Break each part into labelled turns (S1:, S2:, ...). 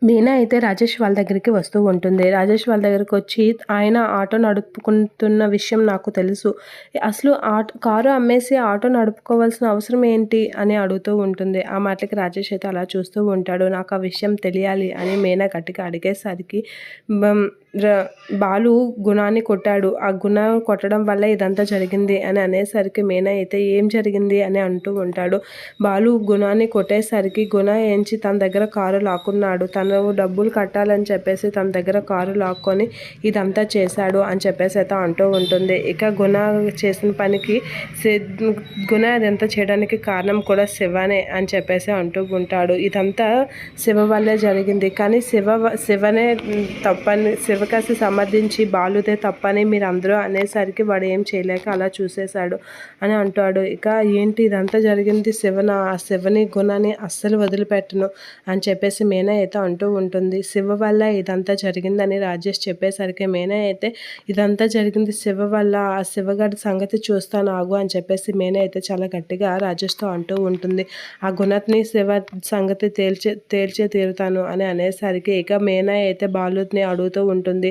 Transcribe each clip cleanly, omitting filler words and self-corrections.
S1: మీనా అయితే రాజేష్ వాళ్ళ దగ్గరికి వస్తూ ఉంటుంది. రాజేష్ వాళ్ళ దగ్గరికి వచ్చి ఆయన ఆటో నడుపుకుంటున్న విషయం నాకు తెలుసు. అసలు కారు అమ్మేసి ఆటో నడుపుకోవాల్సిన అవసరం ఏంటి అని అడుగుతూ ఉంటుంది. ఆ మాటలకి రాజేష్ అయితే అలా చూస్తూ ఉంటాడు. నాకు ఆ విషయం తెలియాలి అని మీనా గట్టిగా అడిగేసరికి బం ర బాలు గుణాన్ని కొట్టాడు. ఆ గుణ కొట్టడం వల్ల ఇదంతా జరిగింది అని అనేసరికి మీనా అయితే ఏం జరిగింది అని అంటూ ఉంటాడు. బాలు గుణాన్ని కొట్టేసరికి గుణ ఏంచి తన దగ్గర కారు లాక్కున్నాడు. తను డబ్బులు కట్టాలని చెప్పేసి తన దగ్గర కారు లాక్కొని ఇదంతా చేశాడు అని చెప్పేసి అయితే అంటూ ఉంటుంది. ఇక గుణ చేసిన పనికి గుణ ఇదంతా చేయడానికి కారణం కూడా శివనే అని చెప్పేసి అంటూ ఉంటాడు. ఇదంతా శివ వల్లే జరిగింది, కానీ శివనే తప్పని శివకాసి సమర్థించి బాలుదే తప్పని మీరు అందరూ అనేసరికి వాడు ఏం చేయలేక అలా చూసేశాడు అని అంటాడు. ఇక ఏంటి ఇదంతా జరిగింది ఆ శివని గుణాన్ని అస్సలు వదిలిపెట్టను అని చెప్పేసి మీనా అయితే అంటూ ఉంటుంది. శివ వల్ల ఇదంతా జరిగిందని రాజేష్ చెప్పేసరికి మీనా అయితే ఇదంతా జరిగింది శివ వల్ల, ఆ శివగాడి సంగతి చూస్తాను ఆగు అని చెప్పేసి మీనా అయితే చాలా గట్టిగా రాజేష్తో అంటూ ఉంటుంది. ఆ గుణత్ని శివ సంగతి తేల్చే తీరుతాను అని అనేసరికి ఇక మీనా అయితే బాలుని అడుగుతూ ఉంటుంది.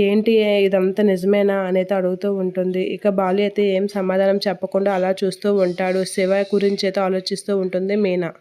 S1: ఏంటి ఇదంతా నిజమేనా అనేది అడుగుతూ ఉంటుంది. ఇక బాలు అయితే ఏం సమాధానం చెప్పకుండా అలా చూస్తూ ఉంటాడు. శివ గురించి అయితే ఆలోచిస్తూ ఉంటుంది మీనా.